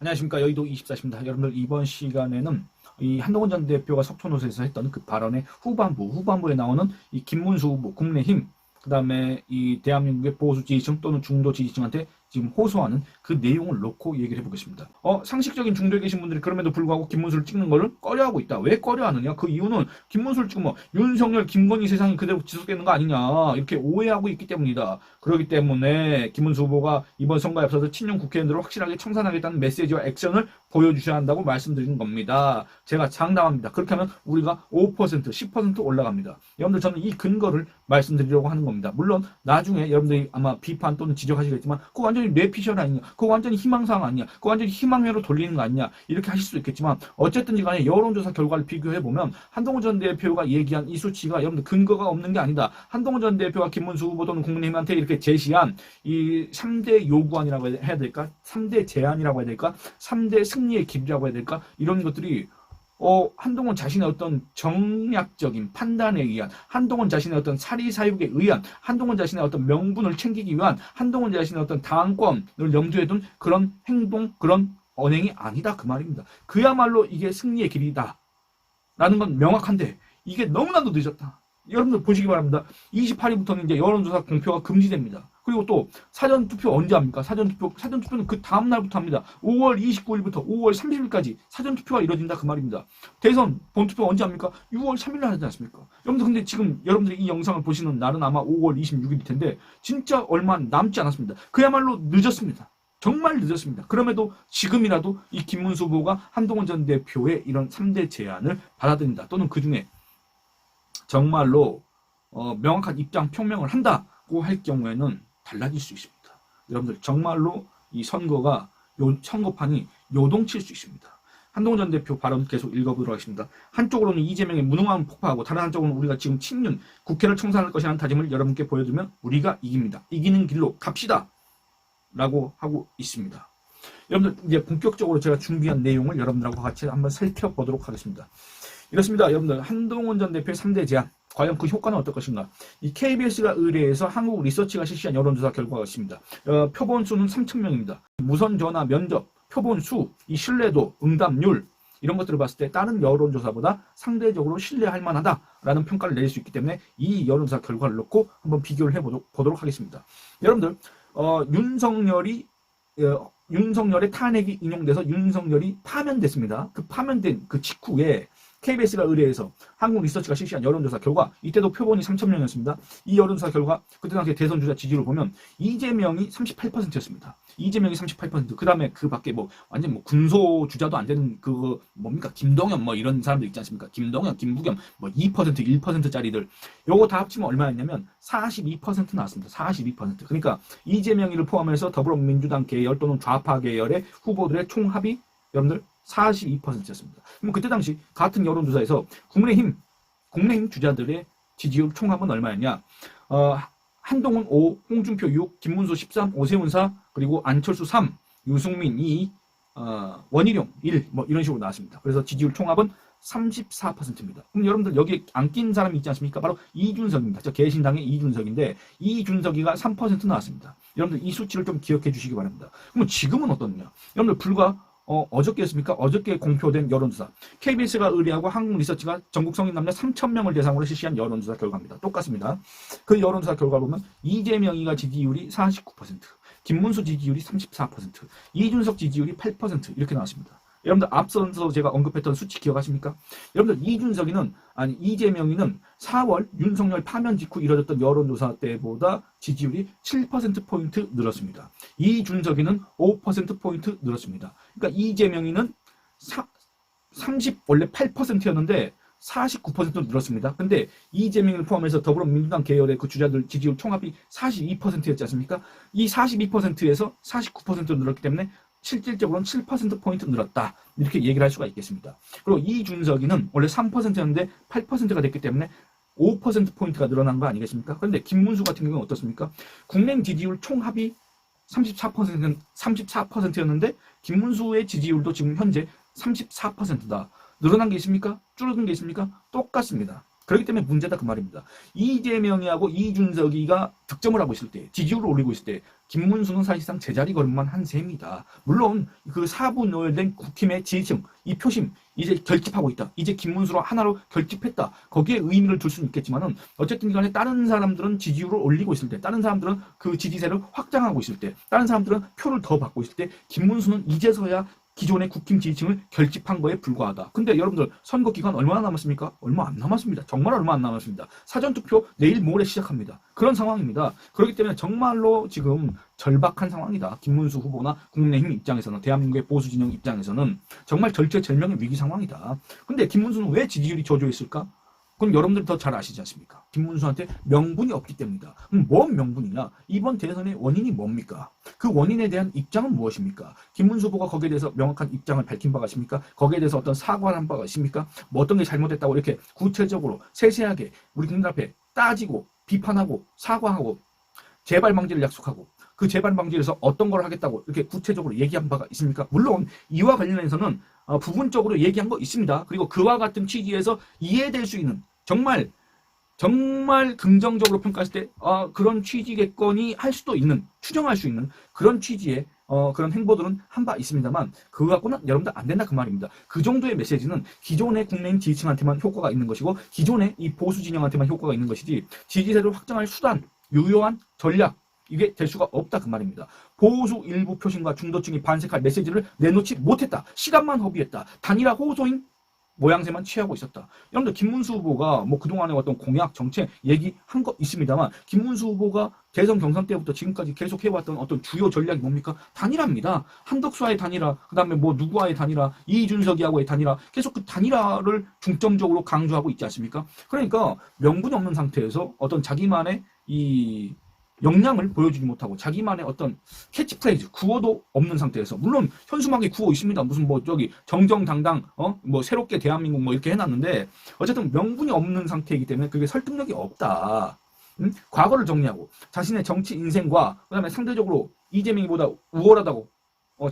안녕하십니까. 여의도 24시입니다. 여러분들 이번 시간에는 이 한동훈 전 대표가 석촌호수에서 했던 그 발언의 후반부에 나오는 이 김문수 후보, 국민의힘, 그 다음에 이 대한민국의 보수 지지층 또는 중도 지지층한테 지금 호소하는 그 내용을 놓고 얘기를 해보겠습니다. 상식적인 중도에 계신 분들이 그럼에도 불구하고 김문수를 찍는 거를 꺼려하고 있다. 왜 꺼려하느냐? 그 이유는 김문수를 찍으면 윤석열, 김건희 세상이 그대로 지속되는 거 아니냐 이렇게 오해하고 있기 때문이다. 그렇기 때문에 김문수 후보가 이번 선거에 앞서서 친윤 국회의원들을 확실하게 청산하겠다는 메시지와 액션을 보여주셔야 한다고 말씀드리는 겁니다. 제가 장담합니다. 그렇게 하면 우리가 5%, 10% 올라갑니다. 여러분들 저는 이 근거를 말씀드리려고 하는 겁니다. 물론 나중에 여러분들이 아마 비판 또는 지적하시겠지만 그거 완전히 뇌피셜 아니냐, 그거 완전히 희망사항 아니냐, 그거 완전히 희망회로 돌리는 거 아니냐 이렇게 하실 수 있겠지만 어쨌든지 간에 여론조사 결과를 비교해보면 한동훈 전 대표가 얘기한 이 수치가 여러분들 근거가 없는 게 아니다. 한동훈 전 대표가 김문수 후보 또는 국민의힘한테 이렇게 제시한 이 3대 요구안이라고 해야 될까? 3대 제안이라고 해야 될까? 3대 승리의 길이라고 해야 될까? 이런 것들이 한동훈 자신의 어떤 정략적인 판단에 의한, 한동훈 자신의 어떤 사리사욕에 의한, 한동훈 자신의 어떤 명분을 챙기기 위한, 한동훈 자신의 어떤 당권을 염두에 둔 그런 행동, 그런 언행이 아니다 그 말입니다. 그야말로 이게 승리의 길이다 라는 건 명확한데 이게 너무나도 늦었다. 여러분들 보시기 바랍니다. 28일부터는 이제 여론조사 공표가 금지됩니다. 그리고 또 사전투표 언제 합니까? 사전투표는 그 다음날부터 합니다. 5월 29일부터 5월 30일까지 사전투표가 이루어진다 그 말입니다. 대선 본투표 언제 합니까? 6월 3일날 하지 않습니까? 여러분들 근데 지금 여러분들이 이 영상을 보시는 날은 아마 5월 26일일 텐데 진짜 얼마 남지 않았습니다. 그야말로 늦었습니다. 정말 늦었습니다. 그럼에도 지금이라도 이 김문수 후보가 한동훈 전 대표의 이런 3대 제안을 받아들인다. 또는 그중에 정말로 명확한 입장 표명을 한다고 할 경우에는 달라질 수 있습니다. 여러분들 정말로 이 선거판이 요동칠 수 있습니다. 한동훈 전 대표 발언 계속 읽어보도록 하겠습니다. 한쪽으로는 이재명의 무능함을 폭파하고 다른 한쪽으로는 우리가 지금 친윤 국회를 청산할 것이라는 다짐을 여러분께 보여주면 우리가 이깁니다. 이기는 길로 갑시다 라고 하고 있습니다. 여러분들 이제 본격적으로 제가 준비한 내용을 여러분들하고 같이 한번 살펴보도록 하겠습니다. 이렇습니다. 여러분들 한동훈 전 대표의 3대 제안 과연 그 효과는 어떨 것인가? 이 KBS가 의뢰해서 한국 리서치가 실시한 여론조사 결과가 있습니다. 표본 수는 3,000명입니다. 무선 전화 면접, 표본 수, 이 신뢰도, 응답률 이런 것들을 봤을 때 다른 여론조사보다 상대적으로 신뢰할 만하다라는 평가를 내릴 수 있기 때문에 이 여론조사 결과를 놓고 한번 비교를 해보도록 하겠습니다. 여러분들 윤석열의 탄핵이 인용돼서 윤석열이 파면됐습니다. 그 파면된 그 직후에 KBS가 의뢰해서 한국 리서치가 실시한 여론조사 결과 이때도 표본이 3,000명이었습니다. 이 여론조사 결과 그때 당시 대선 주자 지지율을 보면 이재명이 38%였습니다. 이재명이 38%. 그 다음에 그 밖에 완전 군소 주자도 안 되는 뭡니까 김동연 이런 사람들 있지 않습니까? 김동연, 김부겸 2%, 1%짜리들 요거 다 합치면 얼마였냐면 42% 나왔습니다. 42%. 그러니까 이재명이를 포함해서 더불어민주당 계열 또는 좌파 계열의 후보들의 총합이 여러분들 42%였습니다. 그럼 그때 당시 같은 여론조사에서 국민의힘 주자들의 지지율 총합은 얼마였냐? 한동훈 5, 홍준표 6, 김문수 13, 오세훈 4, 그리고 안철수 3, 유승민 2, 원희룡 1, 이런 식으로 나왔습니다. 그래서 지지율 총합은 34%입니다. 그럼 여러분들 여기에 안 낀 사람이 있지 않습니까? 바로 이준석입니다. 저 개신당의 이준석인데 이준석이가 3% 나왔습니다. 여러분들 이 수치를 좀 기억해 주시기 바랍니다. 그럼 지금은 어떻냐? 여러분들 불과 어저께였습니까? 어저께 공표된 여론조사. KBS가 의뢰하고 한국리서치가 전국 성인 남녀 3,000명을 대상으로 실시한 여론조사 결과입니다. 똑같습니다. 그 여론조사 결과를 보면 이재명이가 지지율이 49%, 김문수 지지율이 34%, 이준석 지지율이 8% 이렇게 나왔습니다. 여러분들 앞서서 제가 언급했던 수치 기억하십니까? 여러분들 이재명이는 4월 윤석열 파면 직후 이뤄졌던 여론조사 때보다 지지율이 7%포인트 늘었습니다. 이준석이는 5%포인트 늘었습니다. 그러니까 이재명이는 원래 8%였는데 49% 늘었습니다. 근데 이재명을 포함해서 더불어민주당 계열의 그 주자들 지지율 총합이 42%였지 않습니까? 이 42%에서 49% 늘었기 때문에 실질적으로는 7%포인트 늘었다. 이렇게 얘기를 할 수가 있겠습니다. 그리고 이준석이는 원래 3%였는데 8%가 됐기 때문에 5%포인트가 늘어난 거 아니겠습니까? 그런데 김문수 같은 경우는 어떻습니까? 국민 지지율 총합이 34%였는데 김문수의 지지율도 지금 현재 34%다. 늘어난 게 있습니까? 줄어든 게 있습니까? 똑같습니다. 그렇기 때문에 문제다 그 말입니다. 이재명이하고 이준석이가 득점을 하고 있을 때, 지지율을 올리고 있을 때 김문수는 사실상 제자리 걸음만 한 셈이다. 물론 그 4부 노열된 국힘의 지지층, 이 표심 이제 결집하고 있다. 이제 김문수로 하나로 결집했다. 거기에 의미를 둘 수는 있겠지만은 어쨌든 간에 다른 사람들은 지지율을 올리고 있을 때, 다른 사람들은 그 지지세를 확장하고 있을 때, 다른 사람들은 표를 더 받고 있을 때 김문수는 이제서야 기존의 국힘 지지층을 결집한 거에 불과하다. 근데 여러분들 선거 기간 얼마나 남았습니까? 얼마 안 남았습니다. 정말 얼마 안 남았습니다. 사전투표 내일 모레 시작합니다. 그런 상황입니다. 그렇기 때문에 정말로 지금 절박한 상황이다. 김문수 후보나 국민의힘 입장에서는, 대한민국의 보수 진영 입장에서는 정말 절체절명의 위기 상황이다. 근데 김문수는 왜 지지율이 저조했을까? 그건 여러분들이 더 잘 아시지 않습니까? 김문수한테 명분이 없기 때문이다. 그럼 뭔 명분이냐? 이번 대선의 원인이 뭡니까? 그 원인에 대한 입장은 무엇입니까? 김문수 후보가 거기에 대해서 명확한 입장을 밝힌 바가 있습니까? 거기에 대해서 어떤 사과를 한 바가 있습니까? 뭐 어떤 게 잘못됐다고 이렇게 구체적으로 세세하게 우리 국민들 앞에 따지고 비판하고 사과하고 재발 방지를 약속하고 그 재발 방지에서 어떤 걸 하겠다고 이렇게 구체적으로 얘기한 바가 있습니까? 물론 이와 관련해서는 부분적으로 얘기한 거 있습니다. 그리고 그와 같은 취지에서 이해될 수 있는 정말 긍정적으로 평가했을 때 그런 취지겠거니 할 수도 있는, 추정할 수 있는 그런 취지의 그런 행보들은 한 바 있습니다만 그거 갖고는 여러분들 안 된다 그 말입니다. 그 정도의 메시지는 기존의 국내인 지지층한테만 효과가 있는 것이고 기존의 이 보수 진영한테만 효과가 있는 것이지 지지세를 확장할 수단, 유효한 전략 이게 될 수가 없다 그 말입니다. 보수 일부 표심과 중도층이 반색할 메시지를 내놓지 못했다. 시간만 허비했다. 단일화 호소인 모양새만 취하고 있었다. 여러분들 김문수 후보가 뭐 그동안의 어떤 공약, 정책 얘기한 거 있습니다만 김문수 후보가 대선 경선 때부터 지금까지 계속 해왔던 어떤 주요 전략이 뭡니까? 단일화입니다. 한덕수와의 단일화, 그 다음에 뭐 누구와의 단일화, 이준석이하고의 단일화, 계속 그 단일화를 중점적으로 강조하고 있지 않습니까? 그러니까 명분이 없는 상태에서 어떤 자기만의 이 역량을 보여주지 못하고 자기만의 어떤 캐치프레이즈, 구호도 없는 상태에서, 물론 현수막에 구호 있습니다. 무슨 뭐 저기 정정당당 뭐 새롭게 대한민국 뭐 이렇게 해놨는데 어쨌든 명분이 없는 상태이기 때문에 그게 설득력이 없다. 과거를 정리하고 자신의 정치 인생과 그다음에 상대적으로 이재명이보다 우월하다고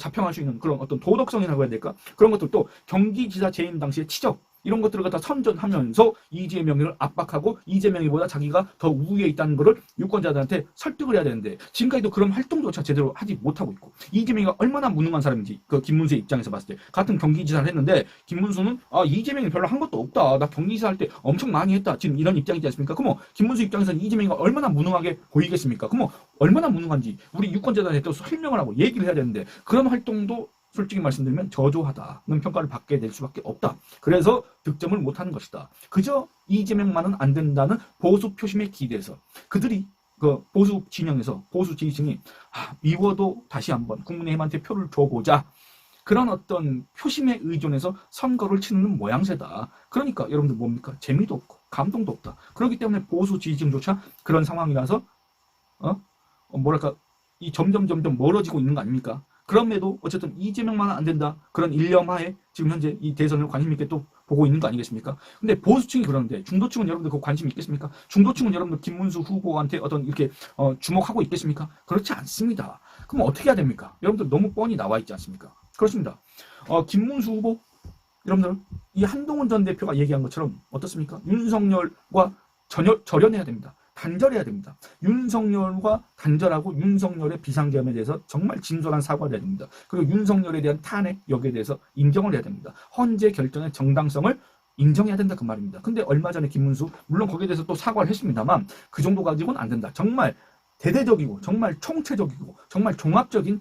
자평할 수 있는 그런 어떤 도덕성이라고 해야 될까? 그런 것들, 또 경기지사 재임 당시의 치적 이런 것들을 갖다 선전하면서 이재명을 압박하고 이재명이보다 자기가 더 우위에 있다는 것을 유권자들한테 설득을 해야 되는데 지금까지도 그런 활동조차 제대로 하지 못하고 있고, 이재명이 얼마나 무능한 사람인지 그 김문수의 입장에서 봤을 때 같은 경기지사를 했는데 김문수는 이재명이 별로 한 것도 없다. 나 경기지사 할 때 엄청 많이 했다. 지금 이런 입장이지 않습니까? 그럼 김문수 입장에서는 이재명이 얼마나 무능하게 보이겠습니까? 그럼 얼마나 무능한지 우리 유권자들한테 또 설명을 하고 얘기를 해야 되는데 그런 활동도 솔직히 말씀드리면 저조하다는 평가를 받게 될 수밖에 없다. 그래서 득점을 못하는 것이다. 그저 이재명만은 안 된다는 보수 표심에 기대서 그들이 그 보수 진영에서 보수 지지층이 미워도 다시 한번 국민의힘한테 표를 줘보자. 그런 어떤 표심에 의존해서 선거를 치르는 모양새다. 그러니까 여러분들 뭡니까? 재미도 없고 감동도 없다. 그렇기 때문에 보수 지지층조차 그런 상황이라서 뭐랄까 이 점점 멀어지고 있는 거 아닙니까? 그럼에도 어쨌든 이재명만은 안 된다. 그런 일념하에 지금 현재 이 대선을 관심 있게 또 보고 있는 거 아니겠습니까? 근데 보수층이 그러는데 중도층은 여러분들 그 관심 있겠습니까? 중도층은 여러분들 김문수 후보한테 어떤 이렇게 주목하고 있겠습니까? 그렇지 않습니다. 그럼 어떻게 해야 됩니까? 여러분들 너무 뻔히 나와 있지 않습니까? 그렇습니다. 김문수 후보 여러분들 이 한동훈 전 대표가 얘기한 것처럼 어떻습니까? 윤석열과 절연해야 됩니다. 단절해야 됩니다. 윤석열과 단절하고 윤석열의 비상계엄에 대해서 정말 진솔한 사과를 해야 됩니다. 그리고 윤석열에 대한 탄핵 여기에 대해서 인정을 해야 됩니다. 헌재 결정의 정당성을 인정해야 된다 그 말입니다. 근데 얼마 전에 김문수 물론 거기에 대해서 또 사과를 했습니다만 그 정도 가지고는 안 된다. 정말 대대적이고 정말 총체적이고 정말 종합적인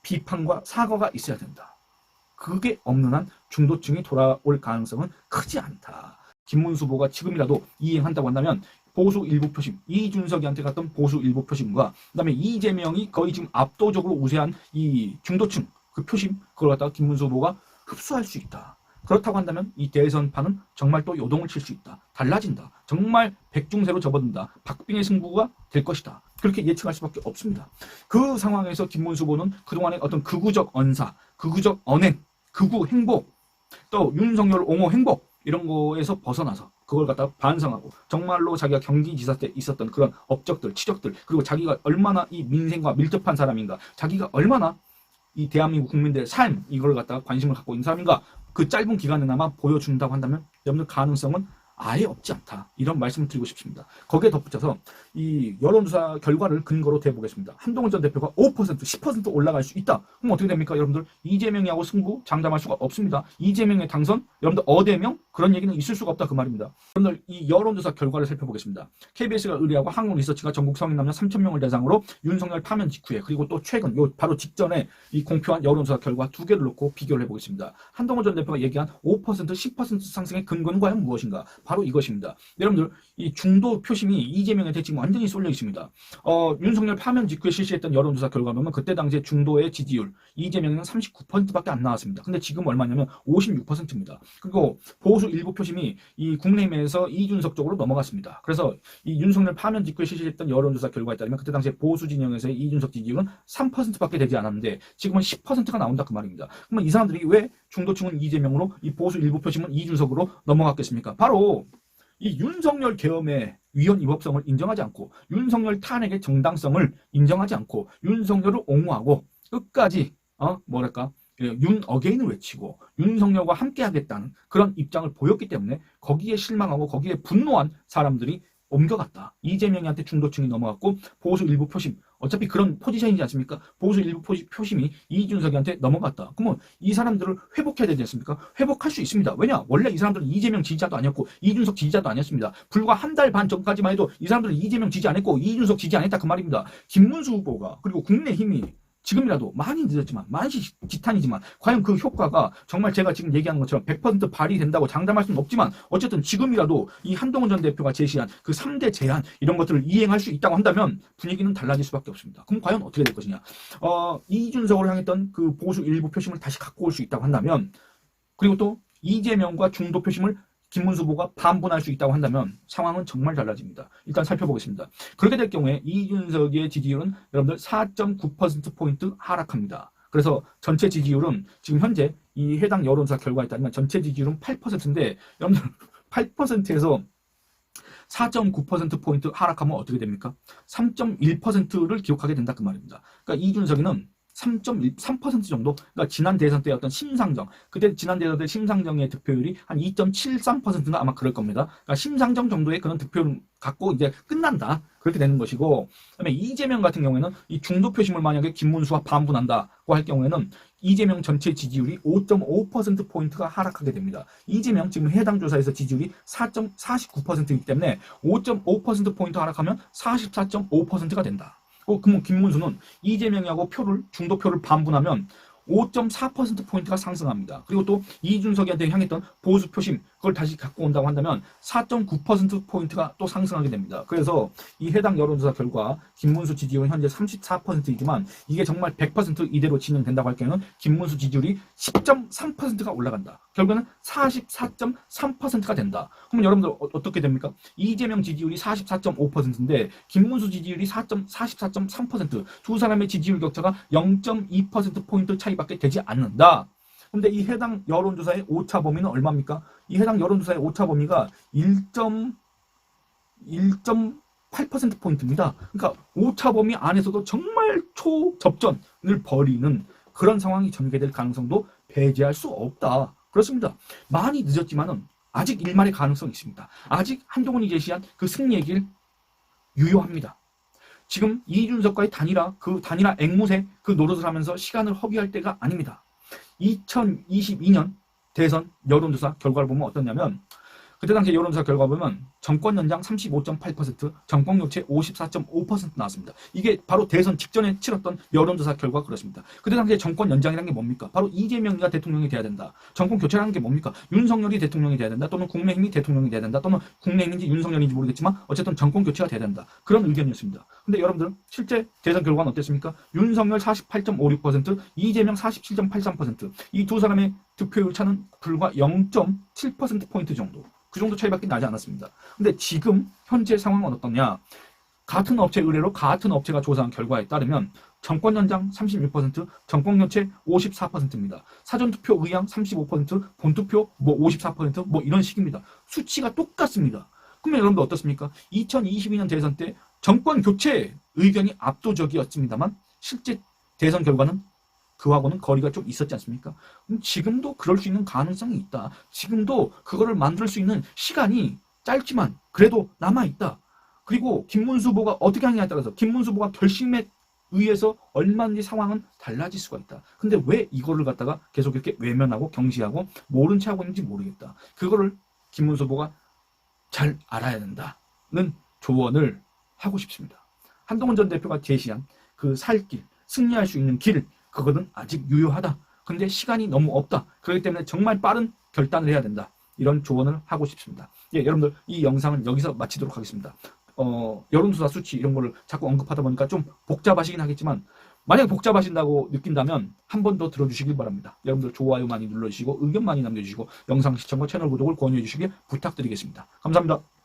비판과 사과가 있어야 된다. 그게 없는 한 중도층이 돌아올 가능성은 크지 않다. 김문수 후보가 지금이라도 이행한다고 한다면 보수 일부 표심, 이준석이한테 갔던 보수 일부 표심과 그다음에 이재명이 거의 지금 압도적으로 우세한 이 중도층 그 표심 그걸 갖다가 김문수 후보가 흡수할 수 있다. 그렇다고 한다면 이 대선판은 정말 또 요동을 칠 수 있다. 달라진다. 정말 백중세로 접어든다. 박빙의 승부가 될 것이다. 그렇게 예측할 수밖에 없습니다. 그 상황에서 김문수 후보는 그동안의 어떤 극우적 언사, 극우적 언행, 극우 행복, 또 윤석열 옹호 행복 이런 거에서 벗어나서 그걸 갖다가 반성하고 정말로 자기가 경기지사 때 있었던 그런 업적들, 치적들 그리고 자기가 얼마나 이 민생과 밀접한 사람인가, 자기가 얼마나 이 대한민국 국민들의 삶 이걸 갖다가 관심을 갖고 있는 사람인가 그 짧은 기간에나마 보여준다고 한다면 여러분들 가능성은 아예 없지 않다. 이런 말씀을 드리고 싶습니다. 거기에 덧붙여서 이 여론조사 결과를 근거로 대보겠습니다. 한동훈 전 대표가 5%, 10% 올라갈 수 있다. 그럼 어떻게 됩니까? 여러분들 이재명이하고 승부 장담할 수가 없습니다. 이재명의 당선, 여러분들 어대명 그런 얘기는 있을 수가 없다 그 말입니다. 여러분들 이 여론조사 결과를 살펴보겠습니다. KBS가 의뢰하고 한국리서치가 전국 성인 남녀 3,000명을 대상으로 윤석열 파면 직후에 그리고 또 최근 요 바로 직전에 이 공표한 여론조사 결과 두 개를 놓고 비교를 해보겠습니다. 한동훈 전 대표가 얘기한 5%, 10% 상승의 근거는 과연 무엇인가? 바로 이것입니다. 여러분들 이 중도 표심이 이재명한테 지금 완전히 쏠려 있습니다. 윤석열 파면 직후에 실시했던 여론조사 결과 보면 그때 당시에 중도의 지지율 이재명은 39%밖에 안 나왔습니다. 근데 지금 얼마냐면 56%입니다. 그리고 보수 일부 표심이 이 국내외에서 이준석 쪽으로 넘어갔습니다. 그래서 이 윤석열 파면 직후에 실시했던 여론조사 결과에 따르면 그때 당시에 보수 진영에서의 이준석 지지율은 3%밖에 되지 않았는데 지금은 10%가 나온다 그 말입니다. 그러면 이 사람들이 왜 중도층은 이재명으로 이 보수 일부 표심은 이준석으로 넘어갔겠습니까? 바로 이 윤석열 계엄의 위헌 위법성을 인정하지 않고 윤석열 탄핵의 정당성을 인정하지 않고 윤석열을 옹호하고 끝까지 윤 어게인을 외치고 윤석열과 함께 하겠다는 그런 입장을 보였기 때문에 거기에 실망하고 거기에 분노한 사람들이 옮겨갔다. 이재명한테 중도층이 넘어갔고 보수 일부 표심 어차피 그런 포지션이지 않습니까? 보수 일부 표심이 이준석이한테 넘어갔다. 그러면 이 사람들을 회복해야 되지 않습니까? 회복할 수 있습니다. 왜냐? 원래 이 사람들은 이재명 지지자도 아니었고 이준석 지지자도 아니었습니다. 불과 한 달 반 전까지만 해도 이 사람들은 이재명 지지 안 했고 이준석 지지 안 했다 그 말입니다. 김문수 후보가 그리고 국민의힘이 지금이라도 많이 늦었지만 많이 지탄이지만 과연 그 효과가 정말 제가 지금 얘기하는 것처럼 100% 발휘된다고 장담할 수는 없지만 어쨌든 지금이라도 이 한동훈 전 대표가 제시한 그 3대 제안 이런 것들을 이행할 수 있다고 한다면 분위기는 달라질 수밖에 없습니다. 그럼 과연 어떻게 될 것이냐. 이준석을 향했던 그 보수 일부 표심을 다시 갖고 올 수 있다고 한다면 그리고 또 이재명과 중도 표심을 김문수 후보가 반분할 수 있다고 한다면 상황은 정말 달라집니다. 일단 살펴보겠습니다. 그렇게 될 경우에 이준석의 지지율은 여러분들 4.9%포인트 하락합니다. 그래서 전체 지지율은 지금 현재 이 해당 여론조사 결과에 따르면 전체 지지율은 8%인데 여러분들 8%에서 4.9%포인트 하락하면 어떻게 됩니까? 3.1%를 기록하게 된다 그 말입니다. 그러니까 이준석이는 3.13% 정도, 그러니까 지난 대선 때 어떤 심상정, 그때 지난 대선 때 심상정의 득표율이 한 2.73%가 아마 그럴 겁니다. 그러니까 심상정 정도의 그런 득표를 갖고 이제 끝난다. 그렇게 되는 것이고, 그다음에 이재명 같은 경우에는 이 중도 표심을 만약에 김문수와 반분한다고 할 경우에는 이재명 전체 지지율이 5.5%포인트가 하락하게 됩니다. 이재명 지금 해당 조사에서 지지율이 4.49%이기 때문에 5.5%포인트 하락하면 44.5%가 된다. 그러면 김문수는 이재명하고 중도표를 반분하면 5.4%포인트가 상승합니다. 그리고 또 이준석이한테 향했던 보수 표심 그걸 다시 갖고 온다고 한다면 4.9%포인트가 또 상승하게 됩니다. 그래서 이 해당 여론조사 결과 김문수 지지율은 현재 34%이지만 이게 정말 100% 이대로 진행된다고 할 경우는 김문수 지지율이 10.3%가 올라간다. 결국에는 44.3%가 된다. 그러면 여러분들 어떻게 됩니까? 이재명 지지율이 44.5%인데 김문수 지지율이 44.3%. 두 사람의 지지율 격차가 0.2%포인트 차이밖에 되지 않는다. 근데 이 해당 여론조사의 오차 범위는 얼마입니까? 이 해당 여론조사의 오차 범위가 1.8%포인트입니다. 그러니까 오차 범위 안에서도 정말 초접전을 벌이는 그런 상황이 전개될 가능성도 배제할 수 없다. 그렇습니다. 많이 늦었지만은 아직 일말의 가능성이 있습니다. 아직 한동훈이 제시한 그 승리의 길 유효합니다. 지금 이준석과의 단일화 앵무새 그 노릇을 하면서 시간을 허비할 때가 아닙니다. 2022년 대선 여론조사 결과를 보면 어떠냐면 그때 당시 여론조사 결과 보면 정권 연장 35.8%, 정권 교체 54.5% 나왔습니다. 이게 바로 대선 직전에 치렀던 여론조사 결과 그렇습니다. 그때 당시에 정권 연장이라는 게 뭡니까? 바로 이재명이가 대통령이 돼야 된다. 정권 교체라는 게 뭡니까? 윤석열이 대통령이 돼야 된다. 또는 국민의힘이 대통령이 돼야 된다. 또는 국민의힘인지 윤석열인지 모르겠지만 어쨌든 정권 교체가 돼야 된다. 그런 의견이었습니다. 근데 여러분들 실제 대선 결과는 어땠습니까? 윤석열 48.56%, 이재명 47.83%. 이 두 사람의 득표율 차는 불과 0.7%포인트 정도. 그 정도 차이밖에 나지 않았습니다. 근데 지금 현재 상황은 어떠냐? 같은 업체 의뢰로 같은 업체가 조사한 결과에 따르면 정권 연장 36%, 정권 교체 54%입니다. 사전투표 의향 35%, 본투표 54% 이런 식입니다. 수치가 똑같습니다. 그러면 여러분들 어떻습니까? 2022년 대선 때 정권 교체 의견이 압도적이었습니다만 실제 대선 결과는 그하고는 거리가 좀 있었지 않습니까? 지금도 그럴 수 있는 가능성이 있다. 지금도 그거를 만들 수 있는 시간이 짧지만 그래도 남아있다. 그리고 김문수 후보가 어떻게 하느냐에 따라서 김문수 후보가 결심에 의해서 얼마든지 상황은 달라질 수가 있다. 근데 왜 이거를 갖다가 계속 이렇게 외면하고 경시하고 모른 채 하고 있는지 모르겠다. 그거를 김문수 후보가 잘 알아야 된다는 조언을 하고 싶습니다. 한동훈 전 대표가 제시한 그 살 길, 승리할 수 있는 길, 그거는 아직 유효하다. 근데 시간이 너무 없다. 그렇기 때문에 정말 빠른 결단을 해야 된다. 이런 조언을 하고 싶습니다. 예, 여러분들 이 영상은 여기서 마치도록 하겠습니다. 여론조사 수치 이런 거를 자꾸 언급하다 보니까 좀 복잡하시긴 하겠지만 만약에 복잡하신다고 느낀다면 한 번 더 들어주시길 바랍니다. 여러분들 좋아요 많이 눌러주시고 의견 많이 남겨주시고 영상 시청과 채널 구독을 권유해 주시길 부탁드리겠습니다. 감사합니다.